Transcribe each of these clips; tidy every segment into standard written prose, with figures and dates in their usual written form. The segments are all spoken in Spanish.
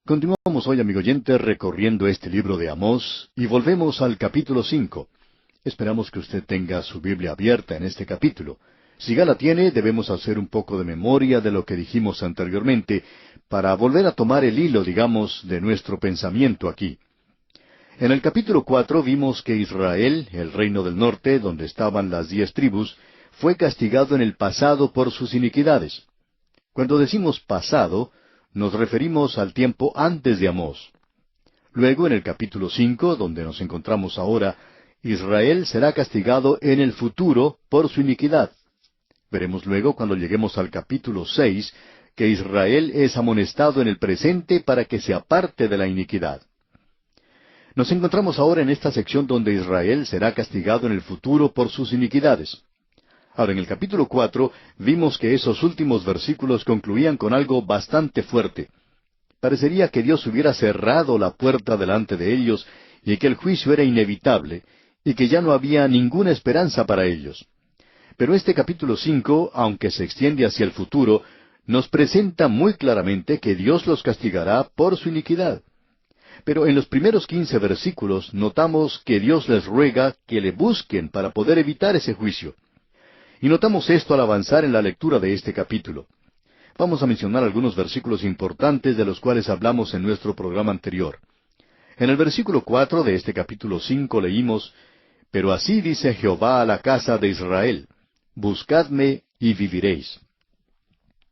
Continuamos hoy, amigo oyente, recorriendo este libro de Amós y volvemos al capítulo 5. Esperamos que usted tenga su Biblia abierta en este capítulo. Si ya la tiene, debemos hacer un poco de memoria de lo que dijimos anteriormente para volver a tomar el hilo, digamos, de nuestro pensamiento aquí. En el capítulo 4 vimos que Israel, el reino del norte, donde estaban las 10 tribus, fue castigado en el pasado por sus iniquidades. Cuando decimos pasado, nos referimos al tiempo antes de Amós. Luego, en el capítulo 5, donde nos encontramos ahora, Israel será castigado en el futuro por su iniquidad. Veremos luego, cuando lleguemos al capítulo 6, que Israel es amonestado en el presente para que se aparte de la iniquidad. Nos encontramos ahora en esta sección donde Israel será castigado en el futuro por sus iniquidades. Ahora, en el capítulo 4 vimos que esos últimos versículos concluían con algo bastante fuerte. Parecería que Dios hubiera cerrado la puerta delante de ellos y que el juicio era inevitable y que ya no había ninguna esperanza para ellos. Pero este capítulo 5, aunque se extiende hacia el futuro, nos presenta muy claramente que Dios los castigará por su iniquidad. Pero en los primeros 15 versículos notamos que Dios les ruega que le busquen para poder evitar ese juicio. Y notamos esto al avanzar en la lectura de este capítulo. Vamos a mencionar algunos versículos importantes de los cuales hablamos en nuestro programa anterior. En el versículo 4 de este capítulo 5 leímos: «Pero así dice Jehová a la casa de Israel, buscadme y viviréis».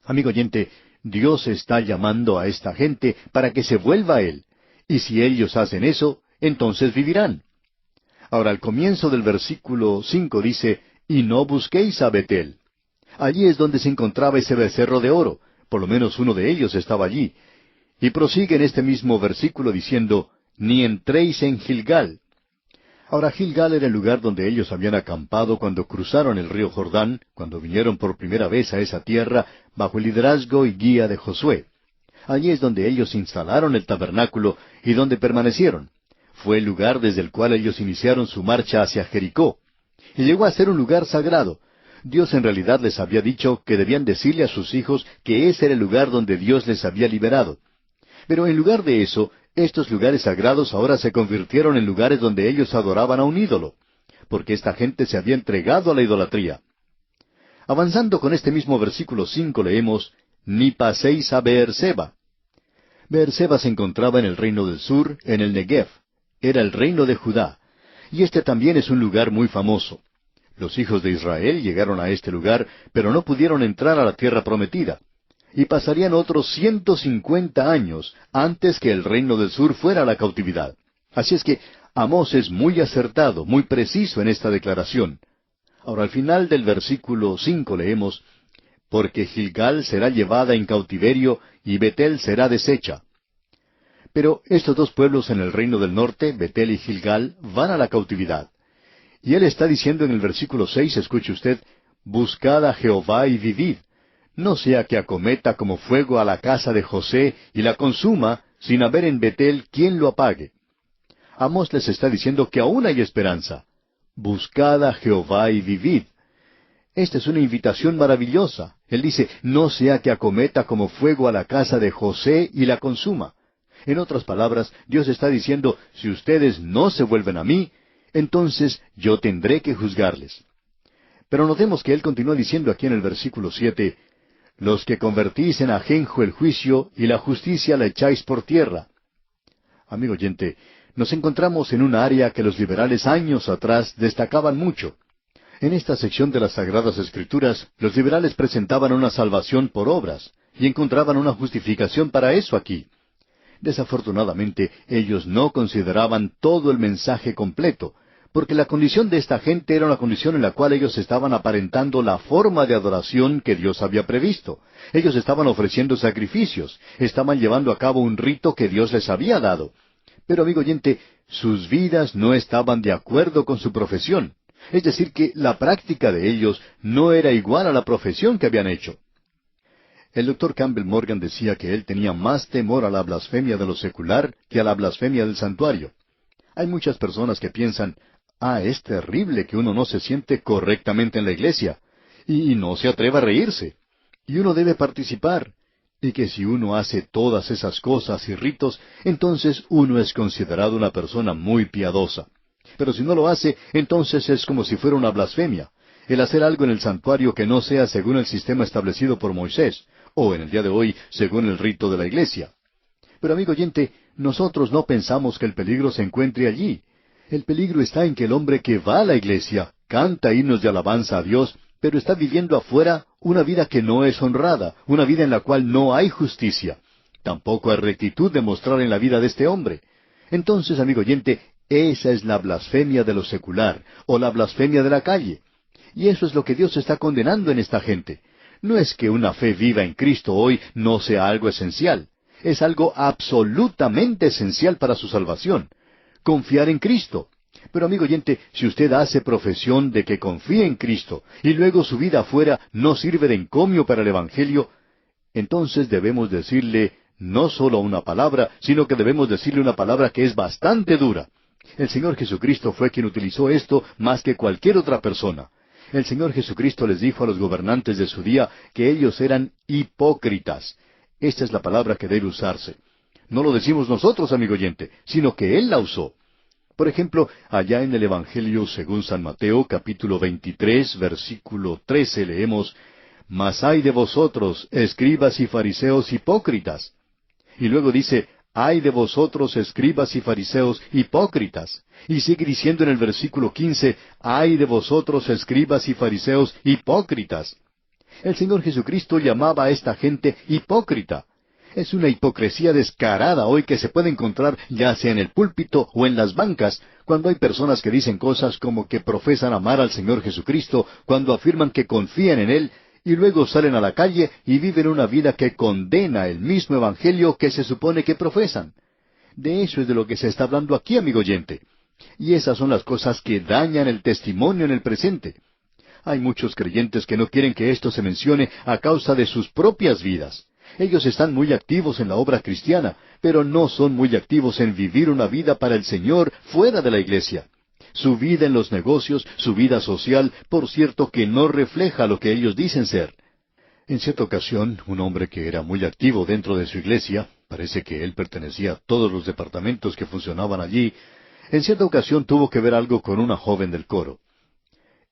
Amigo oyente, Dios está llamando a esta gente para que se vuelva a Él, y si ellos hacen eso, entonces vivirán. Ahora, al comienzo del versículo 5 dice: «Y no busquéis a Betel». Allí es donde se encontraba ese becerro de oro, por lo menos uno de ellos estaba allí. Y prosigue en este mismo versículo diciendo: «Ni entréis en Gilgal». Ahora, Gilgal era el lugar donde ellos habían acampado cuando cruzaron el río Jordán, cuando vinieron por primera vez a esa tierra bajo el liderazgo y guía de Josué. Allí es donde ellos instalaron el tabernáculo y donde permanecieron. Fue el lugar desde el cual ellos iniciaron su marcha hacia Jericó. Y llegó a ser un lugar sagrado. Dios en realidad les había dicho que debían decirle a sus hijos que ese era el lugar donde Dios les había liberado. Pero en lugar de eso, estos lugares sagrados ahora se convirtieron en lugares donde ellos adoraban a un ídolo, porque esta gente se había entregado a la idolatría. Avanzando con este mismo versículo 5 leemos: «Ni paséis a Beerseba». Beerseba se encontraba en el reino del sur, en el Negev. Era el reino de Judá. Y este también es un lugar muy famoso. Los hijos de Israel llegaron a este lugar, pero no pudieron entrar a la tierra prometida. Y pasarían otros 150 años antes que el reino del sur fuera a la cautividad. Así es que Amós es muy acertado, muy preciso en esta declaración. Ahora, al final del versículo 5 leemos: «Porque Gilgal será llevada en cautiverio y Betel será deshecha». Pero estos dos pueblos en el reino del norte, Betel y Gilgal, van a la cautividad. Y él está diciendo en el versículo 6, escuche usted: «Buscad a Jehová y vivid, no sea que acometa como fuego a la casa de José y la consuma, sin haber en Betel quien lo apague». Amós les está diciendo que aún hay esperanza. Buscad a Jehová y vivid. Esta es una invitación maravillosa. Él dice: «No sea que acometa como fuego a la casa de José y la consuma». En otras palabras, Dios está diciendo: si ustedes no se vuelven a mí, entonces yo tendré que juzgarles. Pero notemos que Él continúa diciendo aquí en el versículo 7, «Los que convertís en ajenjo el juicio y la justicia la echáis por tierra». Amigo oyente, nos encontramos en un área que los liberales años atrás destacaban mucho. En esta sección de las Sagradas Escrituras, los liberales presentaban una salvación por obras, y encontraban una justificación para eso aquí. Desafortunadamente, ellos no consideraban todo el mensaje completo, porque la condición de esta gente era una condición en la cual ellos estaban aparentando la forma de adoración que Dios había previsto. Ellos estaban ofreciendo sacrificios, estaban llevando a cabo un rito que Dios les había dado. Pero, amigo oyente, sus vidas no estaban de acuerdo con su profesión. Es decir, que la práctica de ellos no era igual a la profesión que habían hecho. El Dr. Campbell Morgan decía que él tenía más temor a la blasfemia de lo secular que a la blasfemia del santuario. Hay muchas personas que piensan: es terrible que uno no se siente correctamente en la iglesia, y no se atreva a reírse. Y uno debe participar. y que si uno hace todas esas cosas y ritos, entonces uno es considerado una persona muy piadosa. Pero si no lo hace, entonces es como si fuera una blasfemia, el hacer algo en el santuario que no sea según el sistema establecido por Moisés, o en el día de hoy, según el rito de la iglesia. Pero amigo oyente, nosotros no pensamos que el peligro se encuentre allí. El peligro está en que el hombre que va a la iglesia, canta himnos de alabanza a Dios, pero está viviendo afuera una vida que no es honrada, una vida en la cual no hay justicia. Tampoco hay rectitud de mostrar en la vida de este hombre. Entonces, amigo oyente, esa es la blasfemia de lo secular, o la blasfemia de la calle. Y eso es lo que Dios está condenando en esta gente. No es que una fe viva en Cristo hoy no sea algo esencial. Es algo absolutamente esencial para su salvación. Confiar en Cristo. Pero amigo oyente, si usted hace profesión de que confía en Cristo y luego su vida afuera no sirve de encomio para el Evangelio, entonces debemos decirle no solo una palabra, sino que debemos decirle una palabra que es bastante dura. El Señor Jesucristo fue quien utilizó esto más que cualquier otra persona. El Señor Jesucristo les dijo a los gobernantes de su día que ellos eran hipócritas. Esta es la palabra que debe usarse. No lo decimos nosotros, amigo oyente, sino que Él la usó. Por ejemplo, allá en el Evangelio según San Mateo, capítulo 23, versículo 13, leemos, «Mas ay de vosotros, escribas y fariseos hipócritas». Y luego dice, «Ay de vosotros, escribas y fariseos hipócritas». Y sigue diciendo en el versículo 15, «Ay de vosotros, escribas y fariseos hipócritas». El Señor Jesucristo llamaba a esta gente hipócrita. Es una hipocresía descarada hoy que se puede encontrar ya sea en el púlpito o en las bancas, cuando hay personas que dicen cosas como que profesan amar al Señor Jesucristo, cuando afirman que confían en Él, y luego salen a la calle y viven una vida que condena el mismo Evangelio que se supone que profesan. De eso es de lo que se está hablando aquí, amigo oyente. Y esas son las cosas que dañan el testimonio en el presente. Hay muchos creyentes que no quieren que esto se mencione a causa de sus propias vidas. Ellos están muy activos en la obra cristiana, pero no son muy activos en vivir una vida para el Señor fuera de la iglesia. Su vida en los negocios, su vida social, por cierto que no refleja lo que ellos dicen ser. En cierta ocasión, un hombre que era muy activo dentro de su iglesia, parece que él pertenecía a todos los departamentos que funcionaban allí, en cierta ocasión tuvo que ver algo con una joven del coro.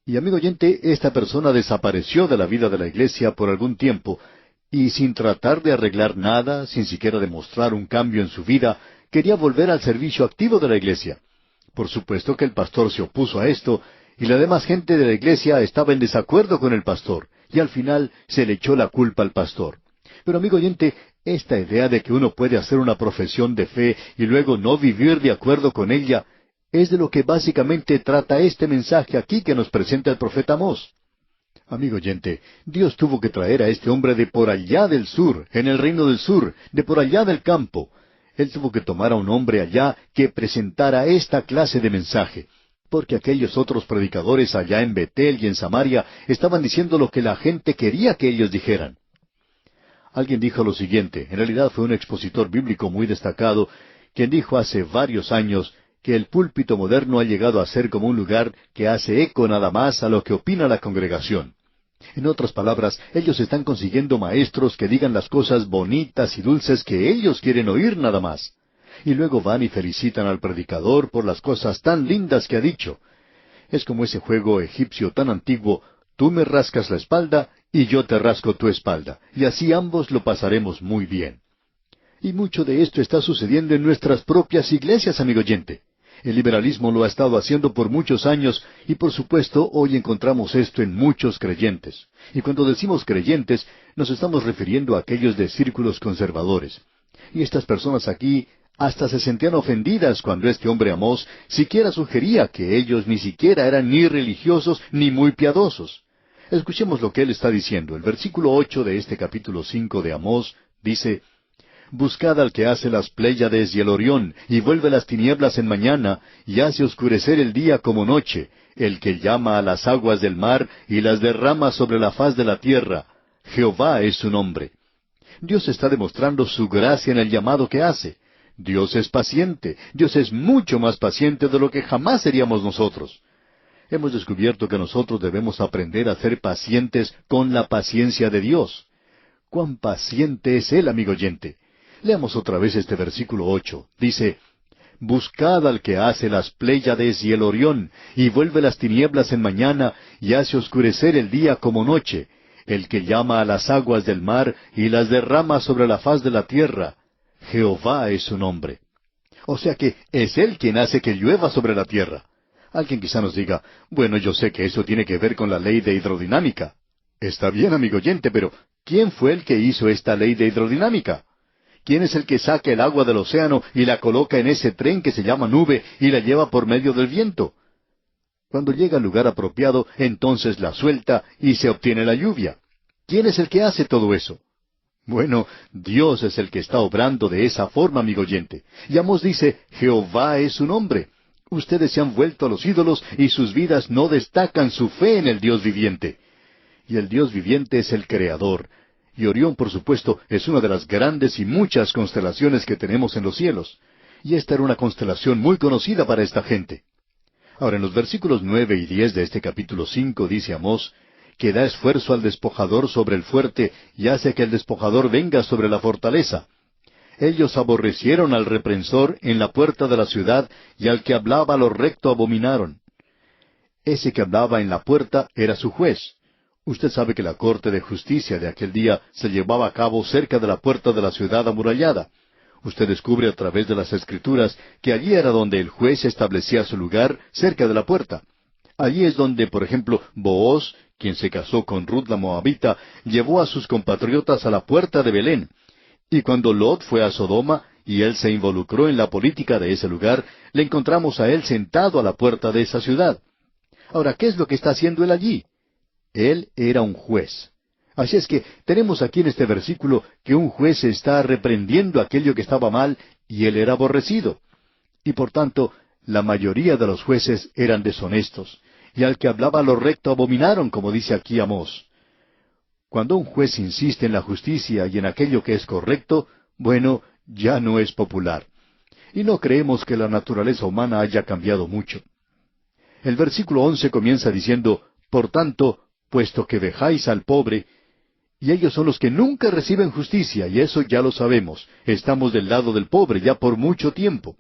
Y amigo oyente, esta persona desapareció de la vida de la iglesia por algún tiempo, y sin tratar de arreglar nada, sin siquiera demostrar un cambio en su vida, quería volver al servicio activo de la iglesia. Por supuesto que el pastor se opuso a esto, y la demás gente de la iglesia estaba en desacuerdo con el pastor, y al final se le echó la culpa al pastor. Pero amigo oyente, esta idea de que uno puede hacer una profesión de fe y luego no vivir de acuerdo con ella, es de lo que básicamente trata este mensaje aquí que nos presenta el profeta Amós. Amigo oyente, Dios tuvo que traer a este hombre de por allá del sur, en el reino del sur, de por allá del campo. Él tuvo que tomar a un hombre allá que presentara esta clase de mensaje, porque aquellos otros predicadores allá en Betel y en Samaria estaban diciendo lo que la gente quería que ellos dijeran. Alguien dijo lo siguiente, en realidad fue un expositor bíblico muy destacado, quien dijo hace varios años que el púlpito moderno ha llegado a ser como un lugar que hace eco nada más a lo que opina la congregación. En otras palabras, ellos están consiguiendo maestros que digan las cosas bonitas y dulces que ellos quieren oír nada más. Y luego van y felicitan al predicador por las cosas tan lindas que ha dicho. Es como ese juego egipcio tan antiguo, tú me rascas la espalda y yo te rasco tu espalda, y así ambos lo pasaremos muy bien. Y mucho de esto está sucediendo en nuestras propias iglesias, amigo oyente. El liberalismo lo ha estado haciendo por muchos años y por supuesto hoy encontramos esto en muchos creyentes. Y cuando decimos creyentes, nos estamos refiriendo a aquellos de círculos conservadores. Y estas personas aquí hasta se sentían ofendidas cuando este hombre Amós siquiera sugería que ellos ni siquiera eran ni religiosos ni muy piadosos. Escuchemos lo que él está diciendo. El versículo 8 de este capítulo 5 de Amós dice, «Buscad al que hace las Pléyades y el Orión, y vuelve las tinieblas en mañana, y hace oscurecer el día como noche, el que llama a las aguas del mar, y las derrama sobre la faz de la tierra. Jehová es su nombre». Dios está demostrando su gracia en el llamado que hace. Dios es paciente. Dios es mucho más paciente de lo que jamás seríamos nosotros. Hemos descubierto que nosotros debemos aprender a ser pacientes con la paciencia de Dios. Cuán paciente es Él, amigo oyente. Leamos otra vez este versículo 8. Dice, Buscad al que hace las Pléyades y el Orión, y vuelve las tinieblas en mañana, y hace oscurecer el día como noche, el que llama a las aguas del mar, y las derrama sobre la faz de la tierra. Jehová es su nombre. O sea que es Él quien hace que llueva sobre la tierra. Alguien quizá nos diga, bueno, yo sé que eso tiene que ver con la ley de hidrodinámica. Está bien, amigo oyente, pero ¿quién fue el que hizo esta ley de hidrodinámica? ¿Quién es el que saca el agua del océano y la coloca en ese tren que se llama nube y la lleva por medio del viento? Cuando llega al lugar apropiado, entonces la suelta y se obtiene la lluvia. ¿Quién es el que hace todo eso? Bueno, Dios es el que está obrando de esa forma, amigo oyente. Y Amós dice, Jehová es su nombre. Ustedes se han vuelto a los ídolos y sus vidas no destacan su fe en el Dios viviente. Y el Dios viviente es el Creador. Y Orión, por supuesto, es una de las grandes y muchas constelaciones que tenemos en los cielos. Y esta era una constelación muy conocida para esta gente. Ahora, en los versículos 9 y 10 de este capítulo 5 dice Amós, que da esfuerzo al despojador sobre el fuerte y hace que el despojador venga sobre la fortaleza. Ellos aborrecieron al reprensor en la puerta de la ciudad, y al que hablaba lo recto abominaron. Ese que hablaba en la puerta era su juez. Usted sabe que la corte de justicia de aquel día se llevaba a cabo cerca de la puerta de la ciudad amurallada. Usted descubre a través de las Escrituras que allí era donde el juez establecía su lugar, cerca de la puerta. Allí es donde, por ejemplo, Booz, quien se casó con Ruth la Moabita, llevó a sus compatriotas a la puerta de Belén. Y cuando Lot fue a Sodoma, y él se involucró en la política de ese lugar, le encontramos a él sentado a la puerta de esa ciudad. Ahora, ¿qué es lo que está haciendo él allí? Él era un juez. Así es que tenemos aquí en este versículo que un juez está reprendiendo aquello que estaba mal, y él era aborrecido. Y por tanto, la mayoría de los jueces eran deshonestos, y al que hablaba lo recto abominaron, como dice aquí Amós. Cuando un juez insiste en la justicia y en aquello que es correcto, bueno, ya no es popular. Y no creemos que la naturaleza humana haya cambiado mucho. El versículo 11 comienza diciendo, Por tanto, puesto que vejáis al pobre, y ellos son los que nunca reciben justicia, y eso ya lo sabemos, estamos del lado del pobre ya por mucho tiempo.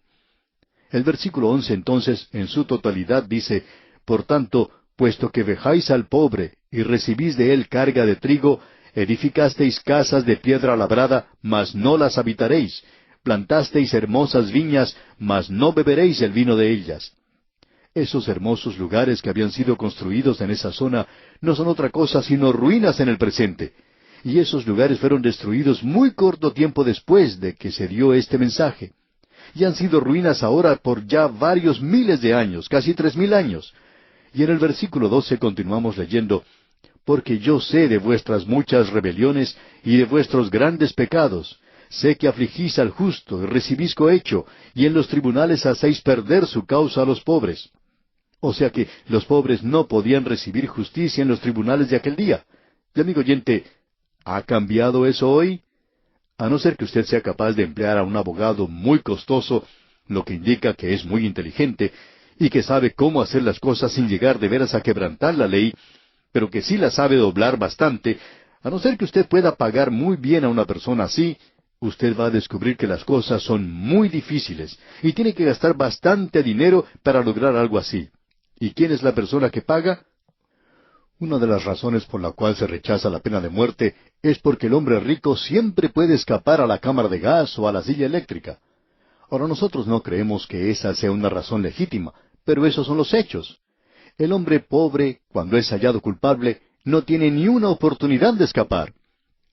El versículo 11 entonces, en su totalidad, dice, Por tanto, puesto que vejáis al pobre, y recibís de él carga de trigo, edificasteis casas de piedra labrada, mas no las habitaréis, plantasteis hermosas viñas, mas no beberéis el vino de ellas. Esos hermosos lugares que habían sido construidos en esa zona no son otra cosa sino ruinas en el presente. Y esos lugares fueron destruidos muy corto tiempo después de que se dio este mensaje. Y han sido ruinas ahora por ya varios miles de años, casi 3,000 años. Y en el versículo 12 continuamos leyendo, Porque yo sé de vuestras muchas rebeliones y de vuestros grandes pecados. Sé que afligís al justo y recibís cohecho, y en los tribunales hacéis perder su causa a los pobres. O sea que los pobres no podían recibir justicia en los tribunales de aquel día. Y amigo oyente, ¿ha cambiado eso hoy? A no ser que usted sea capaz de emplear a un abogado muy costoso, lo que indica que es muy inteligente, y que sabe cómo hacer las cosas sin llegar de veras a quebrantar la ley, pero que sí la sabe doblar bastante, a no ser que usted pueda pagar muy bien a una persona así, usted va a descubrir que las cosas son muy difíciles, y tiene que gastar bastante dinero para lograr algo así. ¿Y quién es la persona que paga? Una de las razones por la cual se rechaza la pena de muerte es porque el hombre rico siempre puede escapar a la cámara de gas o a la silla eléctrica. Ahora nosotros no creemos que esa sea una razón legítima, pero esos son los hechos. El hombre pobre, cuando es hallado culpable, no tiene ni una oportunidad de escapar.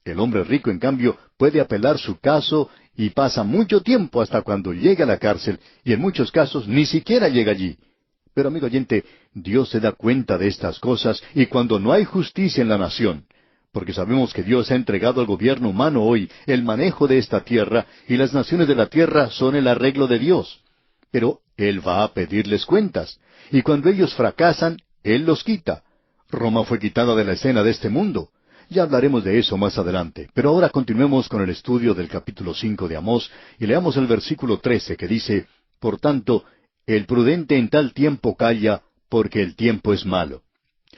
El hombre rico, en cambio, puede apelar su caso y pasa mucho tiempo hasta cuando llega a la cárcel, y en muchos casos ni siquiera llega allí. Pero, amigo oyente, Dios se da cuenta de estas cosas y cuando no hay justicia en la nación, porque sabemos que Dios ha entregado al gobierno humano hoy el manejo de esta tierra, y las naciones de la tierra son el arreglo de Dios. Pero Él va a pedirles cuentas, y cuando ellos fracasan, Él los quita. Roma fue quitada de la escena de este mundo. Ya hablaremos de eso más adelante, pero ahora continuemos con el estudio del capítulo 5 de Amós, y leamos el versículo 13 que dice, Por tanto, el prudente en tal tiempo calla, porque el tiempo es malo.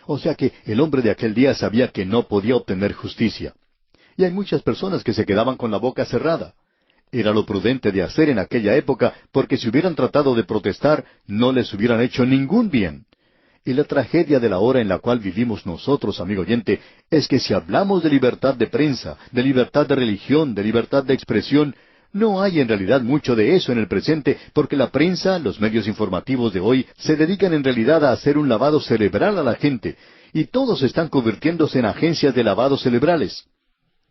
O sea que el hombre de aquel día sabía que no podía obtener justicia. Y hay muchas personas que se quedaban con la boca cerrada. Era lo prudente de hacer en aquella época, porque si hubieran tratado de protestar, no les hubieran hecho ningún bien. Y la tragedia de la hora en la cual vivimos nosotros, amigo oyente, es que si hablamos de libertad de prensa, de libertad de religión, de libertad de expresión, no hay en realidad mucho de eso en el presente, porque la prensa, los medios informativos de hoy, se dedican en realidad a hacer un lavado cerebral a la gente, y todos están convirtiéndose en agencias de lavado cerebrales.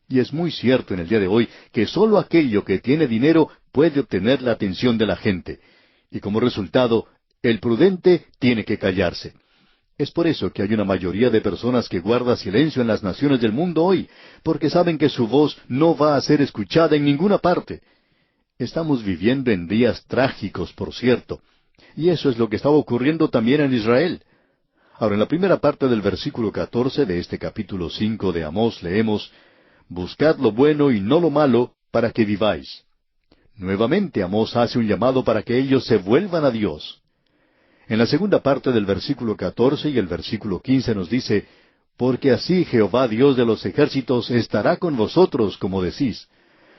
Y es muy cierto en el día de hoy que sólo aquello que tiene dinero puede obtener la atención de la gente. Y como resultado, el prudente tiene que callarse. Es por eso que hay una mayoría de personas que guarda silencio en las naciones del mundo hoy, porque saben que su voz no va a ser escuchada en ninguna parte. Estamos viviendo en días trágicos, por cierto, y eso es lo que estaba ocurriendo también en Israel. Ahora, en la primera parte del versículo 14 de este capítulo 5 de Amós leemos: «Buscad lo bueno y no lo malo, para que viváis». Nuevamente Amós hace un llamado para que ellos se vuelvan a Dios. En la segunda parte del versículo 14 y el versículo 15 nos dice: «Porque así Jehová Dios de los ejércitos estará con vosotros, como decís.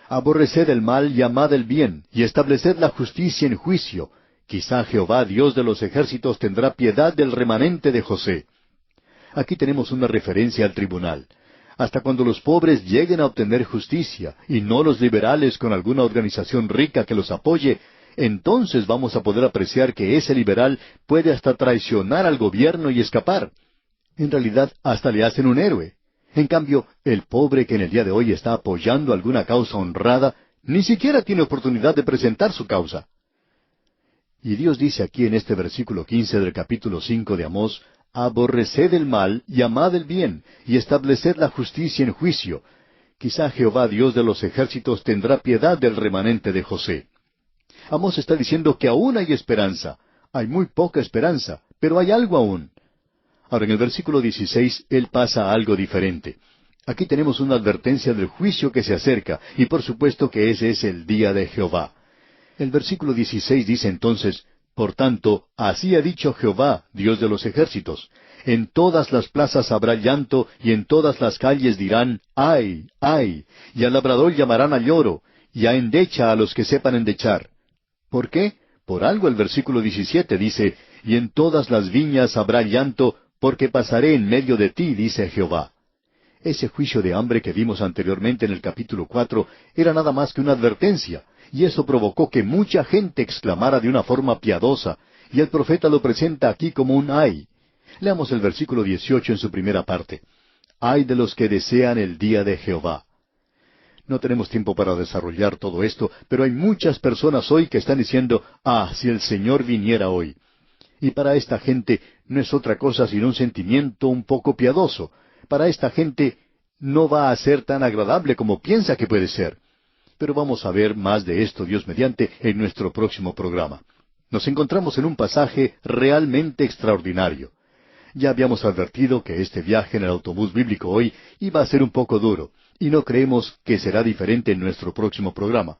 Aborreced el mal y amad el bien, y estableced la justicia en juicio. Quizá Jehová Dios de los ejércitos tendrá piedad del remanente de José». Aquí tenemos una referencia al tribunal. Hasta cuando los pobres lleguen a obtener justicia, y no los liberales con alguna organización rica que los apoye, entonces vamos a poder apreciar que ese liberal puede hasta traicionar al gobierno y escapar. En realidad, hasta le hacen un héroe. En cambio, el pobre que en el día de hoy está apoyando alguna causa honrada, ni siquiera tiene oportunidad de presentar su causa. Y Dios dice aquí en este versículo 15 del capítulo 5 de Amós: «Aborreced el mal y amad el bien, y estableced la justicia en juicio. Quizá Jehová Dios de los ejércitos tendrá piedad del remanente de José». Amós está diciendo que aún hay esperanza. Hay muy poca esperanza, pero hay algo aún. Ahora, en el versículo 16, él pasa a algo diferente. Aquí tenemos una advertencia del juicio que se acerca, y por supuesto que ese es el día de Jehová. El versículo 16 dice entonces: «Por tanto, así ha dicho Jehová, Dios de los ejércitos: en todas las plazas habrá llanto, y en todas las calles dirán: ¡ay, ay! Y al labrador llamarán a lloro, y a endecha a los que sepan endechar». ¿Por qué? Por algo el versículo 17 dice: «Y en todas las viñas habrá llanto, porque pasaré en medio de ti, dice Jehová». Ese juicio de hambre que vimos anteriormente en el capítulo 4 era nada más que una advertencia, y eso provocó que mucha gente exclamara de una forma piadosa, y el profeta lo presenta aquí como un ay. Leamos el versículo 18 en su primera parte: «Ay de los que desean el día de Jehová». No tenemos tiempo para desarrollar todo esto, pero hay muchas personas hoy que están diciendo: «Ah, si el Señor viniera hoy». Y para esta gente no es otra cosa sino un sentimiento un poco piadoso. Para esta gente no va a ser tan agradable como piensa que puede ser. Pero vamos a ver más de esto, Dios mediante, en nuestro próximo programa. Nos encontramos en un pasaje realmente extraordinario. Ya habíamos advertido que este viaje en el autobús bíblico hoy iba a ser un poco duro, y no creemos que será diferente en nuestro próximo programa.